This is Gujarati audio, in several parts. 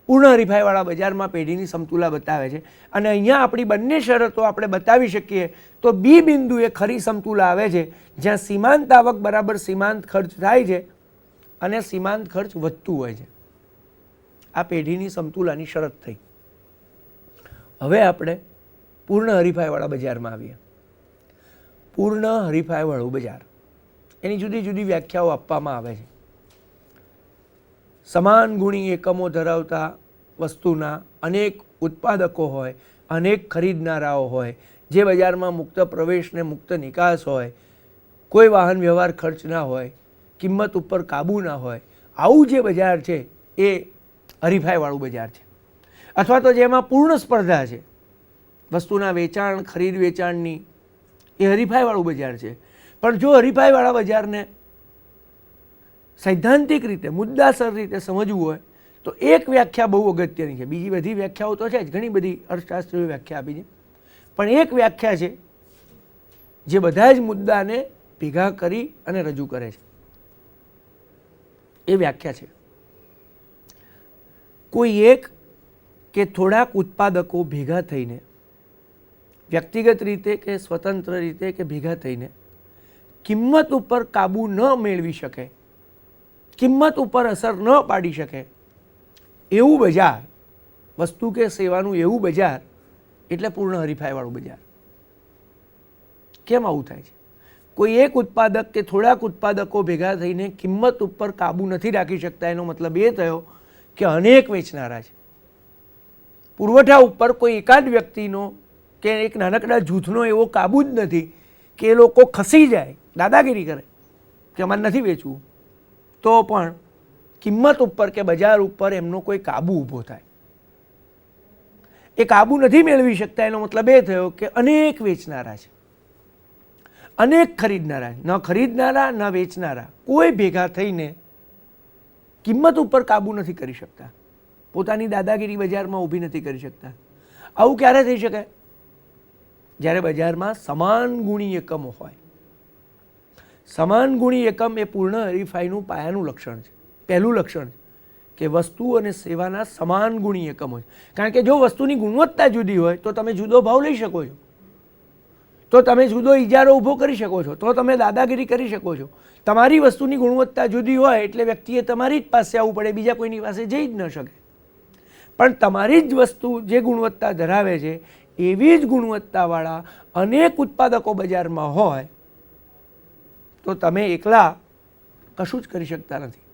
પૂર્ણ હરીફાઈવાળા બજારમાં પેઢીની સમતુલા બતાવે છે. અને અહીંયા આપણી બંને શરતો આપણે બતાવી શકીએ તો બી બિંદુએ ખરી સમતુલા આવે છે, જ્યાં સીમાંત આવક બરાબર સીમાંત ખર્ચ થાય છે અને સીમાંત ખર્ચ વધતું હોય છે. આ પેઢીની સમતુલાની શરત થઈ. હવે આપણે પૂર્ણ હરીફાઈવાળા બજારમાં આવીએ. પૂર્ણ હરીફાઈવાળું બજાર, એની જુદી જુદી વ્યાખ્યાઓ આપવામાં આવે છે. સમાન ગુણી એકમો ધરાવતા વસ્તુના અનેક ઉત્પાદકો હોય, અનેક ખરીદનારાઓ હોય, જે બજારમાં મુક્ત પ્રવેશ ને મુક્ત નિકાસ હોય, કોઈ વાહન વ્યવહાર ખર્ચ ના હોય, કિંમત ઉપર કાબૂ ના હોય, આવું જે બજાર છે એ હરીફાઈવાળું બજાર છે. અથવા તો જેમાં પૂર્ણ સ્પર્ધા છે વસ્તુના વેચાણ ખરીદ વેચાણની, એ હરીફાઈવાળું બજાર છે. પણ જો હરીફાઈવાળા બજારને સૈદ્ધાંતિક રીતે મુદ્દાસર રીતે સમજવું હોય તો એક વ્યાખ્યા બહુ અગત્યની છે. બીજી બધી વ્યાખ્યાઓ તો છે જ, ઘણી બધી અર્થશાસ્ત્રીઓ વ્યાખ્યા આપી છે, પણ એક વ્યાખ્યા છે જે બધા જ મુદ્દાને ભેગા કરી અને રજૂ કરે છે. એ વ્યાખ્યા છે, કોઈ એક કે થોડાક ઉત્પાદકો ભેગા થઈને, વ્યક્તિગત રીતે કે સ્વતંત્ર રીતે કે ભેગા થઈને કિંમત ઉપર કાબૂ ન મેળવી શકે, કિંમત ઉપર અસર ન પાડી શકે એવું બજાર, વસ્તુ કે સેવાનું એવું બજાર એટલે પૂર્ણ હરીફાઈવાળું બજાર. કેમ આવું થાય છે? કોઈ એક ઉત્પાદક કે થોડાક ઉત્પાદકો ભેગા થઈને કિંમત ઉપર કાબૂ નથી રાખી શકતા. એનો મતલબ એ થયો કે અનેક વેચનારા છે. પુરવઠા ઉપર કોઈ એકાદ વ્યક્તિનો કે એક નાનકડા જૂથનો એવો કાબૂ જ નથી કે એ લોકો ખસી જાય, દાદાગીરી કરે કે અમારે નથી વેચવું, તો પણ કિંમત ઉપર કે બજાર ઉપર એમનો કોઈ કાબૂ ઊભો થાય. એ કાબૂ નથી મેળવી શકતા. એનો મતલબ એ થયો કે અનેક વેચનારા છે, અનેક ખરીદનારા છે. ન ખરીદનારા ન વેચનારા કોઈ ભેગા થઈને કિંમત ઉપર કાબૂ નથી કરી શકતા, પોતાની દાદાગીરી બજારમાં ઊભી નથી કરી શકતા. આવું ક્યારે થઈ શકે? જ્યારે બજારમાં સમાન ગુણી એકમો હોય. સમાન ગુણી એકમ એ પૂર્ણ હરીફાઈનું પાયાનું લક્ષણ છે, પહેલું લક્ષણ છે કે વસ્તુ અને સેવાના સમાન ગુણી એકમો છે. કારણ કે જો વસ્તુની ગુણવત્તા જુદી હોય તો તમે જુદો ભાવ લઈ શકો છો, તો તમે જુદો ઇજારો ઊભો કરી શકો છો, તો તમે દાદાગીરી કરી શકો છો. તમારી વસ્તુની ગુણવત્તા જુદી હોય એટલે વ્યક્તિએ તમારી જ પાસે આવવું પડે, બીજા કોઈની પાસે જઈ જ ન શકે. પણ તમારી જ વસ્તુ જે ગુણવત્તા ધરાવે છે એવી જ ગુણવત્તાવાળા અનેક ઉત્પાદકો બજારમાં હોય તો તમે એકલા કશું જ કરી શકતા નથી.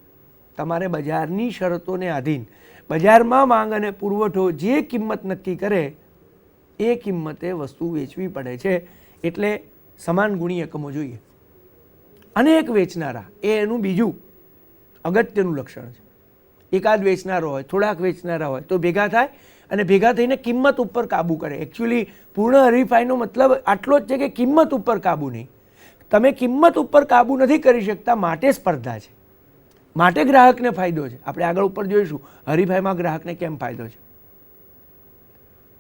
તમારે બજારની શરતોને આધીન બજારમાં માંગ અને પુરવઠો જે કિંમત નક્કી કરે એ કિંમતે વસ્તુ વેચવી પડે છે. એટલે સમાન ગુણી એકમો જોઈએ. અનેક વેચનારા એ એનું બીજું અગત્યનું લક્ષણ છે. એકાદ વેચનારો હોય, થોડાક વેચનારા હોય તો ભેગા થાય અને ભેગા થઈને કિંમત ઉપર કાબૂ કરે. એકચ્યુઅલી પૂર્ણ હરીફાઈનો મતલબ આટલો જ છે કે કિંમત ઉપર કાબૂ નહીં. તમે કિંમત ઉપર કાબૂ નથી કરી શકતા, માટે સ્પર્ધા છે, માટે ગ્રાહકને ફાયદો છે. આપણે આગળ ઉપર જોઈશું હરીફાઈમાં ગ્રાહકને કેમ ફાયદો છે.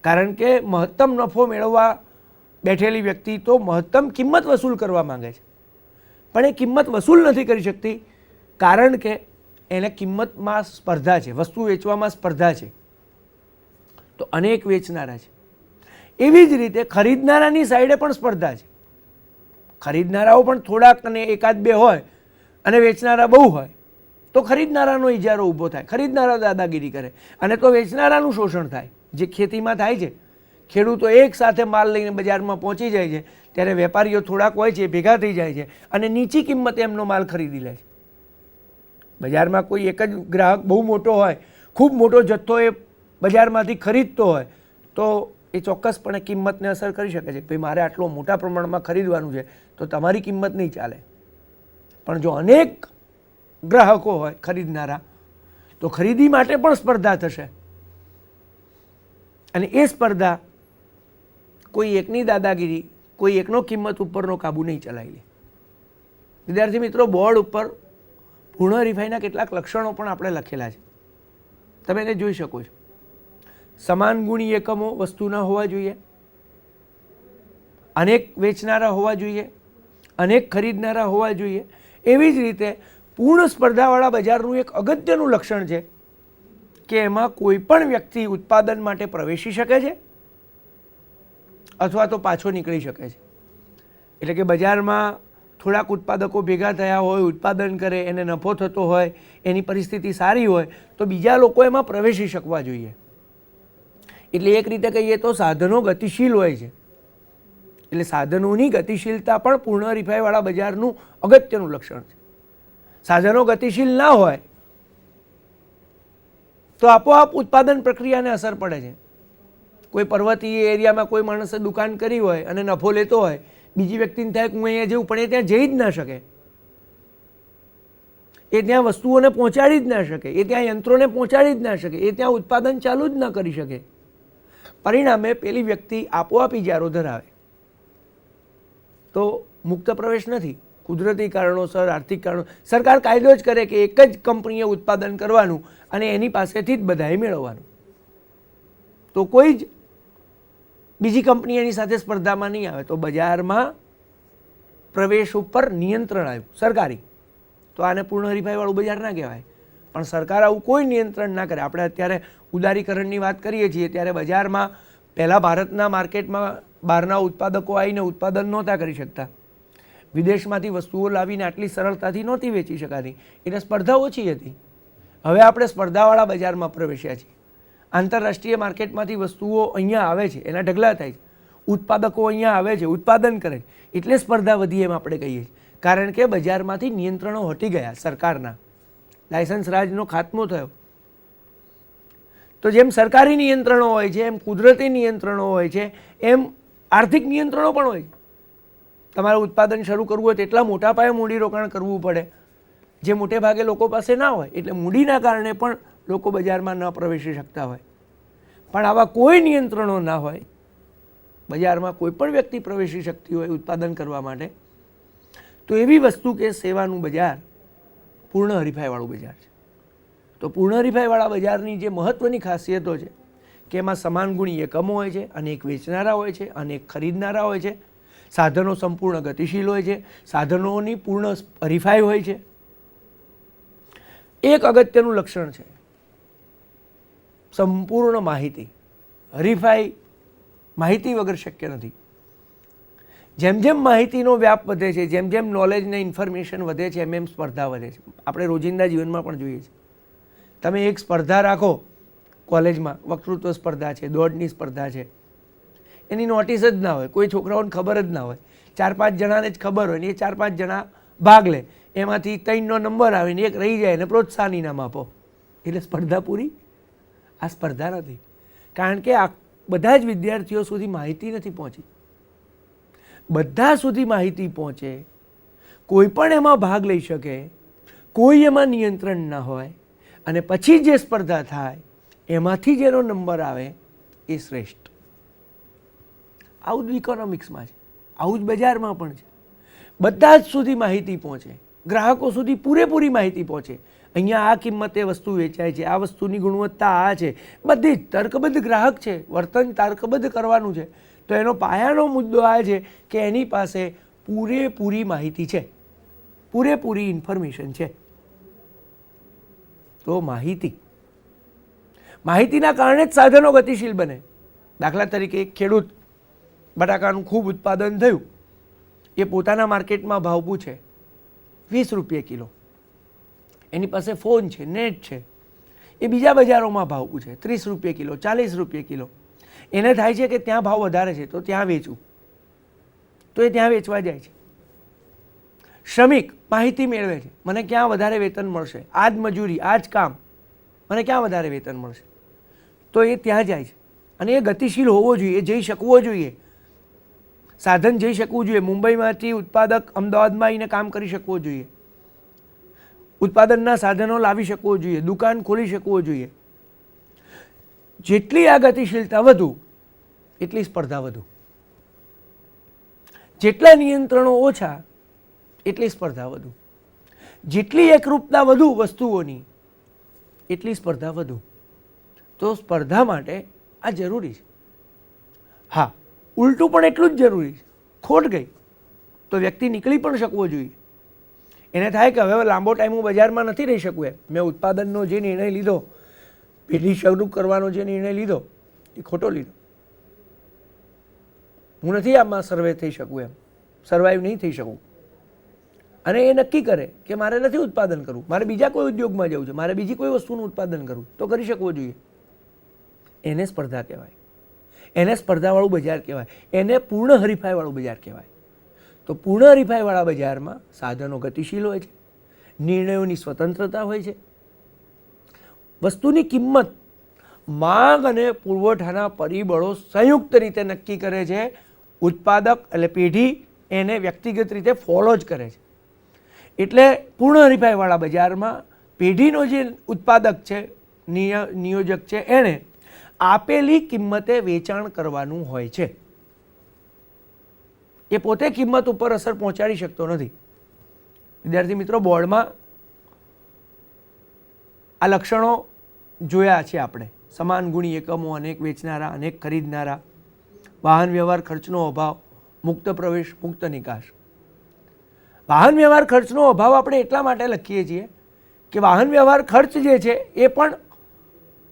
કારણ કે મહત્તમ નફો મેળવવા બેઠેલી વ્યક્તિ તો મહત્તમ કિંમત વસૂલ કરવા માંગે છે, પણ એ કિંમત વસૂલ નથી કરી શકતી કારણ કે એને કિંમતમાં સ્પર્ધા છે, વસ્તુ વેચવામાં સ્પર્ધા છે. તો અનેક વેચનારા છે. એવી જ રીતે ખરીદનારાની સાઈડે પણ સ્પર્ધા છે. ખરીદનારાઓ પણ થોડાક અને એકાદ બે હોય અને વેચનારા બહુ હોય તો ખરીદનારાનો ઇજારો ઊભો થાય, ખરીદનારા દાદાગીરી કરે અને તો વેચનારાનું શોષણ થાય. જે ખેતીમાં થાય છે, ખેડૂતો એક સાથે માલ લઈને બજારમાં પહોંચી જાય છે ત્યારે વેપારીઓ થોડાક હોય છે ભેગા થઈ જાય છે અને નીચી કિંમતે એમનો માલ ખરીદી લે છે. બજારમાં કોઈ એક જ ગ્રાહક બહુ મોટો હોય, ખૂબ મોટો જથ્થો એ બજારમાંથી ખરીદતો હોય તો એ ચોક્કસપણે કિંમતને અસર કરી શકે છે. ભાઈ મારે આટલો મોટા પ્રમાણમાં ખરીદવાનું છે તો તમારી કિંમત નહીં ચાલે. પણ જો અનેક ગ્રાહકો હોય ખરીદનારા તો ખરીદી માટે પણ સ્પર્ધા થશે અને એ સ્પર્ધા કોઈ એકની દાદાગીરી, કોઈ એકનો કિંમત ઉપરનો કાબુ નહીં ચલાવી લે. વિદ્યાર્થી મિત્રો, બોર્ડ ઉપર પૂર્ણ હરીફાઈના કેટલાક લક્ષણો પણ આપણે લખેલા છે, તમે એને જોઈ શકો છો. સમાન ગુણી એકમો વસ્તુના હોવા જોઈએ, અનેક વેચનારા હોવા જોઈએ, અનેક ખરીદનારા હોવા જોઈએ. એવી જ રીતે પૂર્ણ સ્પર્ધાવાળા બજારનું એક અગત્યનું લક્ષણ છે કે એમાં કોઈ પણ વ્યક્તિ ઉત્પાદન માટે પ્રવેશી શકે છે અથવા તો પાછો નીકળી શકે છે. એટલે કે બજારમાં થોડાક ઉત્પાદકો ભેગા થયા હોય, ઉત્પાદન કરે, એને નફો થતો હોય, એની પરિસ્થિતિ સારી હોય તો બીજા લોકો એમાં પ્રવેશી શકવા જોઈએ. એટલે એક રીતે કહીએ તો સાધનો ગતિશીલ હોય છે. એટલે સાધનોની ગતિશીલતા પણ પૂર્ણ હરીફાઈવાળા બજારનું અગત્યનું લક્ષણ છે. સાધનો ગતિશીલ ના હોય તો આપોઆપ ઉત્પાદન પ્રક્રિયાને અસર પડે છે. કોઈ પર્વતીય એરિયામાં કોઈ માણસે દુકાન કરી હોય અને નફો લેતો હોય, બીજી વ્યક્તિને થાય કે હું અહીંયા જવું, પણ એ ત્યાં જઈ જ ના શકે. એ ત્યાં વસ્તુઓને પહોંચાડી જ ના શકે, એ ત્યાં યંત્રોને પહોંચાડી જ ના શકે, એ ત્યાં ઉત્પાદન ચાલુ જ ન કરી શકે. પરિણામે પેલી વ્યક્તિ આપોઆપ ઇજારો ધરાવે. તો મુક્ત પ્રવેશ નથી. કુદરતી કારણોસર, આર્થિક કારણો, સરકાર કાયદો જ કરે કે એક જ કંપનીએ ઉત્પાદન કરવાનું અને એની પાસેથી જ બધાએ મેળવવાનું. તો કોઈ જ બીજી કંપની એની સાથે સ્પર્ધામાં નહીં આવે. તો બજારમાં પ્રવેશ ઉપર નિયંત્રણ આવ્યું સરકારી. તો આને પૂર્ણ હરીફાઈવાળું બજાર ના કહેવાય. પણ સરકાર આવું કોઈ નિયંત્રણ ના કરે. આપણે અત્યારે ઉદારીકરણની વાત કરીએ છીએ ત્યારે બજારમાં પહેલાં ભારતના માર્કેટમાં બહારના ઉત્પાદકો આવીને ઉત્પાદન નહોતા કરી શકતા. વિદેશમાંથી વસ્તુઓ લાવીને આટલી સરળતાથી નહોતી વેચી શકાતી. એટલે સ્પર્ધા ઓછી હતી. હવે આપણે સ્પર્ધાવાળા બજારમાં પ્રવેશ્યા છીએ. આંતરરાષ્ટ્રીય માર્કેટમાંથી વસ્તુઓ અહીંયા આવે છે, એના ઢગલા થાય છે. ઉત્પાદકો અહીંયા આવે છે, ઉત્પાદન કરે છે. એટલે સ્પર્ધા વધી એમ આપણે કહીએ છીએ. કારણ કે બજારમાંથી નિયંત્રણો હટી ગયા સરકારના. લાયસન્સ રાજનો ખાત્મો થયો. તો જેમ સરકારી નિયંત્રણો હોય છે, એમ કુદરતી નિયંત્રણો હોય છે, એમ આર્થિક નિયંત્રણો પણ હોય છે. તમારે ઉત્પાદન શરૂ કરવું હોય તો એટલા મોટા પાયે મૂડીરોકાણ કરવું પડે, જે મોટે ભાગે લોકો પાસે ના હોય. એટલે મૂડીના કારણે પણ લોકો બજારમાં ન પ્રવેશી શકતા હોય. પણ આવા કોઈ નિયંત્રણો ના હોય, બજારમાં કોઈ પણ વ્યક્તિ પ્રવેશી શકતી હોય ઉત્પાદન કરવા માટે, તો એવી વસ્તુ કે સેવાનું બજાર પૂર્ણ હરીફાઈવાળું બજાર છે. તો પૂર્ણ હરીફાઈવાળા બજારની જે મહત્ત્વની ખાસિયતો છે કે એમાં સમાન ગુણી એકમો હોય છે, અનેક વેચનારા હોય છે, અનેક ખરીદનારા હોય છે, સાધનો સંપૂર્ણ ગતિશીલ હોય છે, સાધનોની પૂર્ણ હરીફાઈ હોય છે. એક અગત્યનું લક્ષણ છે સંપૂર્ણ માહિતી. હરીફાઈ માહિતી વગર શક્ય નથી. જેમ જેમ માહિતીનો વ્યાપ વધે છે, જેમ જેમ નોલેજ ને ઇન્ફોર્મેશન વધે છે, એમ એમ સ્પર્ધા વધે છે. આપણે રોજિંદા જીવનમાં પણ જોઈએ છીએ. તમે એક સ્પર્ધા રાખો કોલેજમાં, વક્તૃત્વ સ્પર્ધા છે, દોડની સ્પર્ધા છે, એની નોટિસ જ ના હોય, કોઈ છોકરાઓને ખબર જ ના હોય. 4-5 જણાને જ ખબર હોય ને એ 4-5 જણા ભાગ લે, એમાંથી 3નો નંબર આવે ને 1 રહી જાય ને પ્રોત્સાહન ઇનામ આપો. એટલે સ્પર્ધા પૂરી? આ સ્પર્ધા નથી. કારણ કે આ બધા જ વિદ્યાર્થીઓ સુધી માહિતી નથી પહોંચી. બધા સુધી માહિતી પહોંચે, કોઈ પણ એમાં ભાગ લઈ શકે, કોઈ એમાં નિયંત્રણ ના હોય, અને પછી જે સ્પર્ધા થાય એમાંથી જેનો નંબર આવે એ શ્રેષ્ઠ. આવું જ ઇકોનોમિક્સમાં છે, આવું જ બજારમાં પણ છે. બધા જ સુધી માહિતી પહોંચે, ગ્રાહકો સુધી પૂરેપૂરી માહિતી પહોંચે. અહીંયા આ કિંમતે વસ્તુ વેચાય છે, આ વસ્તુની ગુણવત્તા આ છે, બધી જ તર્કબદ્ધ ગ્રાહક છે, વર્તન તર્કબદ્ધ કરવાનું છે. તો એનો પાયાનો મુદ્દો આ છે કે એની પાસે પૂરેપૂરી માહિતી છે, પૂરેપૂરી ઇન્ફોર્મેશન છે. તો માહિતીના કારણે જ સાધનો ગતિશીલ બને. દાખલા તરીકે એક ખેડૂત, બટાકાનું ખૂબ ઉત્પાદન થયું, એ પોતાના માર્કેટમાં ભાવ પૂછે 20 રૂપિયા કિલો. એની પાસે ફોન છે, નેટ છે, એ બીજા બજારોમાં ભાવ પૂછે 30 રૂપિયા કિલો, 40 રૂપિયા કિલો. એને થાય છે કે ત્યાં ભાવ વધારે છે તો ત્યાં વેચવું, તો એ ત્યાં વેચવા જાય છે. શ્રમિક માહિતી મેળવે છે, મને ક્યાં વધારે વેતન મળશે, આ જ મજૂરી, આ જ કામ, મને ક્યાં વધારે વેતન મળશે, તો એ ત્યાં જાય છે. અને એ ગતિશીલ હોવો જોઈએ, એ જઈ શકવો જોઈએ, સાધન જઈ શકવું જોઈએ. મુંબઈમાંથી ઉત્પાદક અમદાવાદમાં આવીને કામ કરી શકવો જોઈએ, ઉત્પાદનના સાધનો લાવી શકવો જોઈએ, દુકાન ખોલી શકવો જોઈએ. જેટલી આ ગતિશીલતા વધુ એટલી સ્પર્ધા વધુ. જેટલા નિયંત્રણો ઓછા એટલી સ્પર્ધા વધુ. જેટલી એકરૂપતા વધુ વસ્તુઓની એટલી સ્પર્ધા વધુ. તો સ્પર્ધા માટે આ જરૂરી છે. હા, ઉલટું પણ એટલું જ જરૂરી છે. ખોટ ગઈ તો વ્યક્તિ નીકળી પણ શકવો જોઈએ. એને થાય કે હવે લાંબો ટાઈમ હું બજારમાં નથી રહી શકું, એમ મેં ઉત્પાદનનો જે નિર્ણય લીધો પેઢી શરૂ કરવાનો જે નિર્ણય લીધો એ ખોટો લીધો. હું નથી આમાં સર્વે થઈ શકું, એમ સર્વાઈવ નહીં થઈ શકું. અને એ નક્કી કરે કે મારે નથી ઉત્પાદન કરવું, મારે બીજા કોઈ ઉદ્યોગમાં જવું છે, મારે બીજી કોઈ વસ્તુનું ઉત્પાદન કરવું, તો કરી શકવો જોઈએ. એને સ્પર્ધા કહેવાય, એને સ્પર્ધાવાળું બજાર કહેવાય, એને પૂર્ણ હરીફાઈવાળું બજાર કહેવાય. તો પૂર્ણ હરીફાઈવાળા બજારમાં સાધનો ગતિશીલ હોય છે, નિર્ણયોની સ્વતંત્રતા હોય છે, વસ્તુની કિંમત માંગ અને પુરવઠાના પરિબળો સંયુક્ત રીતે નક્કી કરે છે. ઉત્પાદક એટલે પેઢી એને વ્યક્તિગત રીતે ફોલો જ કરે છે. એટલે પૂર્ણ હરીફાઈવાળા બજારમાં પેઢીનો જે ઉત્પાદક છે, નિયોજક છે, એણે આપેલી કિંમતે વેચાણ કરવાનું હોય છે. એ પોતે કિંમત ઉપર અસર પહોંચાડી શકતો નથી. વિદ્યાર્થી મિત્રો, બોર્ડમાં આ લક્ષણો જોયા છે આપણે. સમાન ગુણી એકમો, અનેક વેચનારા, અનેક ખરીદનારા, વાહન વ્યવહાર ખર્ચનો અભાવ, મુક્ત પ્રવેશ, મુક્ત નિકાસ. વાહન વ્યવહાર ખર્ચનો અભાવ આપણે એટલા માટે લખીએ છીએ કે વાહન વ્યવહાર ખર્ચ જે છે એ પણ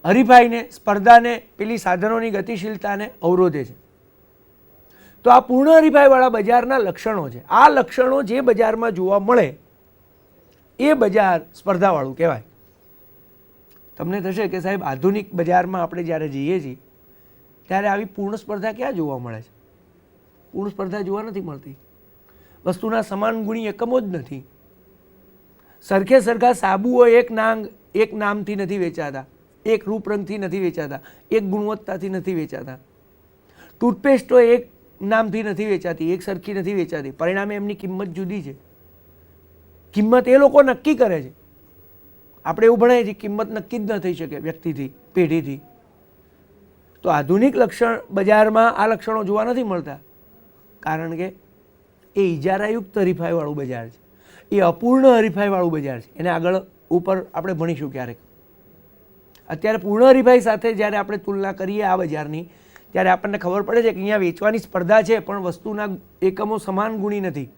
હરીફાઈને, સ્પર્ધાને, પેલી સાધનોની ગતિશીલતાને અવરોધે છે. તો આ પૂર્ણ હરીફાઈવાળા બજારના લક્ષણો છે. આ લક્ષણો જે બજારમાં જોવા મળે એ બજાર સ્પર્ધાવાળું કહેવાય. તમને થશે કે સાહેબ, આધુનિક બજારમાં આપણે જ્યારે જઈએ છીએ ત્યારે આવી પૂર્ણ સ્પર્ધા ક્યાં જોવા મળે છે? પૂર્ણ સ્પર્ધા જોવા નથી મળતી. વસ્તુના સમાન ગુણી એકમો જ નથી. સરખે સરખા સાબુઓ એક નામથી નથી વેચાતા, એક રૂપરંગથી નથી વેચાતા, એક ગુણવત્તાથી નથી વેચાતા. ટૂથપેસ્ટો એક નામથી નથી વેચાતી, એક સરખી નથી વેચાતી. પરિણામે એમની કિંમત જુદી છે. કિંમત એ લોકો નક્કી કરે છે. આપણે એવું ભણાય છે કિંમત નક્કી જ ન થઈ શકે વ્યક્તિથી, પેઢીથી. તો આધુનિક બજારમાં આ લક્ષણો જોવા નથી મળતા, કારણ કે એ ઇજારાયુક્ત હરીફાઈવાળું બજાર છે, એ અપૂર્ણ હરીફાઈવાળું બજાર છે. એને આગળ ઉપર આપણે ભણીશું ક્યારેક. અત્યારે પૂર્ણ હરીફાઈ સાથે જ્યારે આપણે તુલના કરીએ આ બજારની, ત્યારે આપણને ખબર પડે છે કે અહીંયા વેચવાની સ્પર્ધા છે, પણ વસ્તુના એકમો સમાન ગુણી નથી.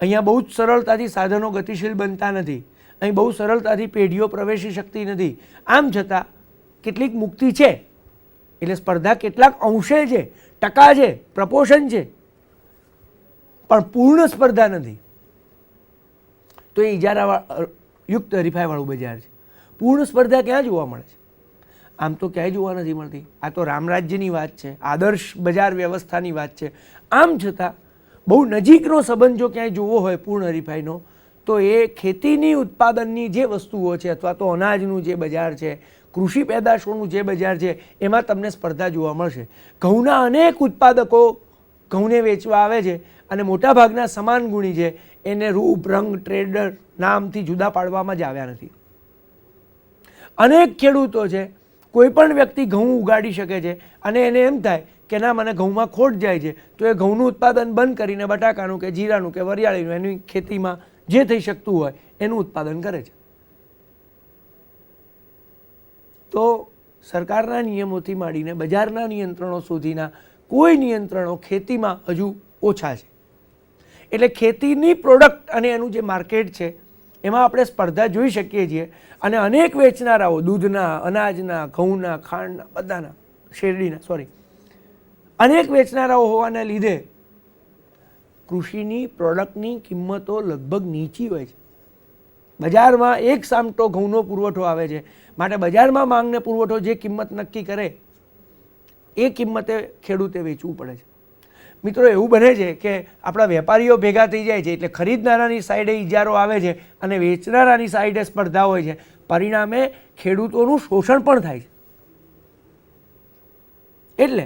અહીંયા બહુ જ સરળતાથી સાધનો ગતિશીલ બનતા નથી, અહીં બહુ સરળતાથી પેઢીઓ પ્રવેશી શકતી નથી. આમ છતાં કેટલીક મુક્તિ છે, એટલે સ્પર્ધા કેટલાક અંશે છે, ટકા છે, પ્રપોર્શન છે, પણ પૂર્ણ સ્પર્ધા નથી. તો એ ઇજારાયુક્ત હરીફાઈવાળું બજાર છે. પૂર્ણ સ્પર્ધા ક્યાં જોવા મળે છે? આમ તો ક્યાંય જોવા નથી મળતી. આ તો રામરાજ્યની વાત છે, આદર્શ બજાર વ્યવસ્થાની વાત છે. આમ છતાં બહુ નજીકનો સંબંધ જો ક્યાંય જોવો હોય પૂર્ણ હરીફાઈનો, તો એ ખેતીની ઉત્પાદનની જે વસ્તુઓ છે, અથવા તો અનાજનું જે બજાર છે, કૃષિ પેદાશોનું જે બજાર છે, એમાં તમને સ્પર્ધા જોવા મળશે. ઘઉંના અનેક ઉત્પાદકો ઘઉંને વેચવા આવે છે, અને મોટાભાગના સમાન ગુણી છે, એને રૂપ, રંગ, ટ્રેડર નામથી જુદા પાડવામાં જ આવ્યા નથી. અનેક ખેડૂતો છે, કોઈ પણ વ્યક્તિ ઘઉં ઉગાડી શકે છે, અને એને એમ થાય કે ના, મને ઘઉંમાં ખોટ જાય છે, તો એ ઘઉંનું ઉત્પાદન બંધ કરીને બટાકાનું કે જીરાનું કે વરિયાળીનું, એની ખેતીમાં જે થઈ શકતું હોય એનું ઉત્પાદન કરે છે. તો સરકારના નિયમોથી માંડીને બજારના નિયંત્રણો સુધીના કોઈ નિયંત્રણો ખેતીમાં હજુ ઓછા છે. એટલે ખેતીની પ્રોડક્ટ અને એનું જે માર્કેટ છે એમાં આપણે સ્પર્ધા જોઈ શકીએ છીએ. અને અનેક વેચનારાઓ, દૂધના, અનાજના, ઘઉંના, ખાંડના, બધાના, શેરડીના, અનેક વેચનારાઓ હોવાને લીધે કૃષિની પ્રોડક્ટની કિંમતો લગભગ નીચી હોય છે. બજારમાં એક સામટો ઘઉંનો પુરવઠો આવે છે, માટે બજારમાં માંગને પુરવઠો જે કિંમત નક્કી કરે એ કિંમતે ખેડૂતે વેચવું પડે છે. મિત્રો, એવું બને છે કે આપણા વેપારીઓ ભેગા થઈ જાય છે, એટલે ખરીદનારાની સાઈડે ઇજારો આવે છે અને વેચનારાની સાઈડે સ્પર્ધા હોય છે. પરિણામે ખેડૂતોનું શોષણ પણ થાય છે. એટલે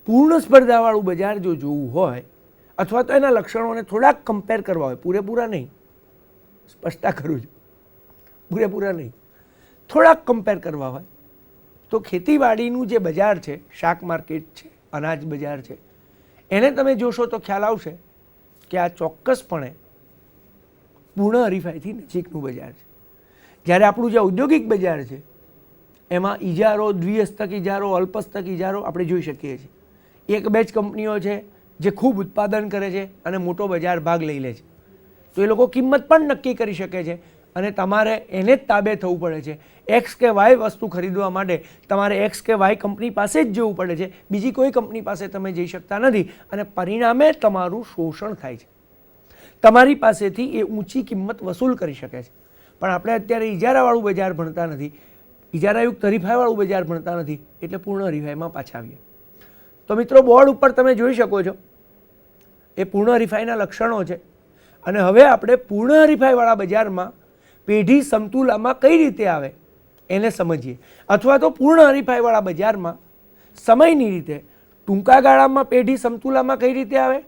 પૂર્ણ સ્પર્ધાવાળું બજાર જો જોવું હોય, અથવા તો એના લક્ષણોને થોડાક કમ્પેર કરવા હોય, પૂરેપૂરા નહીં, સ્પષ્ટતા કરું છું, પૂરેપૂરા નહીં, થોડાક કમ્પેર કરવા હોય, તો ખેતીવાડીનું જે બજાર છે, શાક માર્કેટ છે, અનાજ બજાર છે, એને તમે જોશો તો ખ્યાલ આવશે કે આ ચોક્કસપણે પૂર્ણ હરીફાઈથી નજીકનું બજાર છે. જ્યારે આપણું જે ઔદ્યોગિક બજાર છે એમાં ઇજારો, દ્વિહસ્તક ઇજારો, અલ્પહસ્તક ઇજારો આપણે જોઈ શકીએ છીએ. એક બે જ કંપનીઓ છે જે ખૂબ ઉત્પાદન કરે છે અને મોટો બજાર ભાગ લઈ લે છે, તો એ લોકો કિંમત પણ નક્કી કરી શકે છે અને તમારે એને જ તાબે થવું પડે છે. એક્સ કે વાય વસ્તુ ખરીદવા માટે તમારે એક્સ કે વાય કંપની પાસે જ જવું પડે છે, બીજી કોઈ કંપની પાસે તમે જઈ શકતા નથી, અને પરિણામે તમારું શોષણ થાય છે. તમારી પાસેથી એ ઊંચી કિંમત વસૂલ કરી શકે છે. પણ આપણે અત્યારે ઇજારાવાળું બજાર ભણતા નથી, ઇજારાયુક્ત હરીફાઈવાળું બજાર ભણતા નથી, એટલે પૂર્ણ હરીફાઈમાં પાછા આવીએ. તો મિત્રો, બોર્ડ ઉપર તમે જોઈ શકો છો એ પૂર્ણ હરીફાઈના લક્ષણો છે. અને હવે આપણે પૂર્ણ હરીફાઈવાળા બજારમાં પેઢી સમતુલામાં કઈ રીતે આવે એને સમજીએ, અથવા તો પૂર્ણ હરીફાઈવાળા બજારમાં સમયની રીતે ટૂંકા ગાળામાં પેઢી સમતુલામાં કઈ રીતે આવે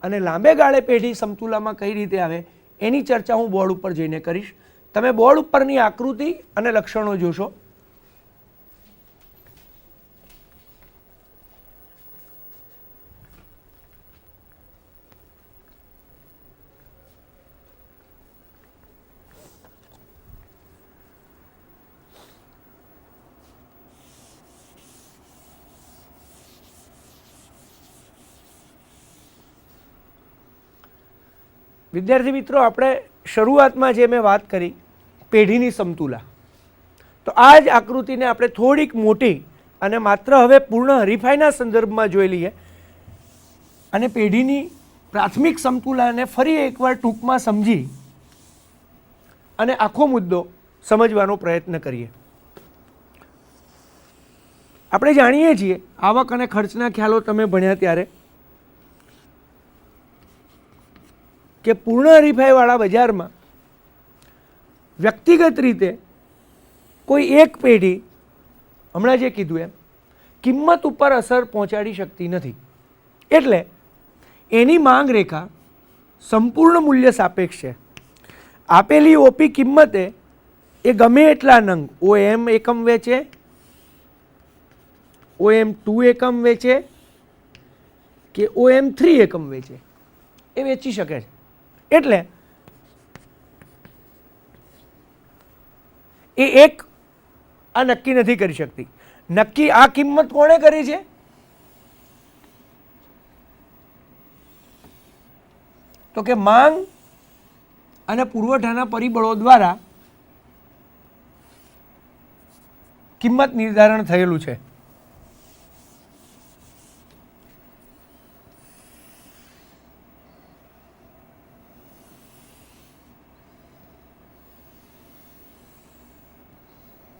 અને લાંબે ગાળે પેઢી સમતુલામાં કઈ રીતે આવે એની ચર્ચા હું બોર્ડ ઉપર જઈને કરીશ. તમે બોર્ડ ઉપરની આકૃતિ અને લક્ષણો જોશો. વિદ્યાર્થી મિત્રો, આપણે શરૂઆતમાં જે મેં વાત કરી પેઢીની સમતુલા, તો આ જ આકૃતિને આપણે થોડીક મોટી અને માત્ર હવે પૂર્ણ હરીફાઈના સંદર્ભમાં જોઈ લઈએ અને પેઢીની પ્રાથમિક સમતુલાને ફરી એકવાર ટૂંકમાં સમજી અને આખો મુદ્દો સમજવાનો પ્રયત્ન કરીએ. આપણે જાણીએ છીએ આવક અને ખર્ચના ખ્યાલો તમે ભણ્યા ત્યારે કે પૂર્ણ હરીફાઈવાળા બજારમાં વ્યક્તિગત રીતે કોઈ એક પેઢી, હમણાં જે કીધું એમ, કિંમત ઉપર અસર પહોંચાડી શકતી નથી. એટલે એની માંગ રેખા સંપૂર્ણ મૂલ્ય સાપેક્ષ છે. આપેલી ઓપી કિંમતે એ ગમે એટલા નંગ OM એકમ વેચે, OM2 એકમ વેચે કે OM3 એકમ વેચે, એ વેચી શકે છે. એટલે એ એક આ નક્કી નથી કરી શકતી. નક્કી આ કિંમત કોણે કરી છે? તો કે માંગ અને પુરવઠાના પરિબળો દ્વારા કિંમત નિર્ધારણ થયેલું છે.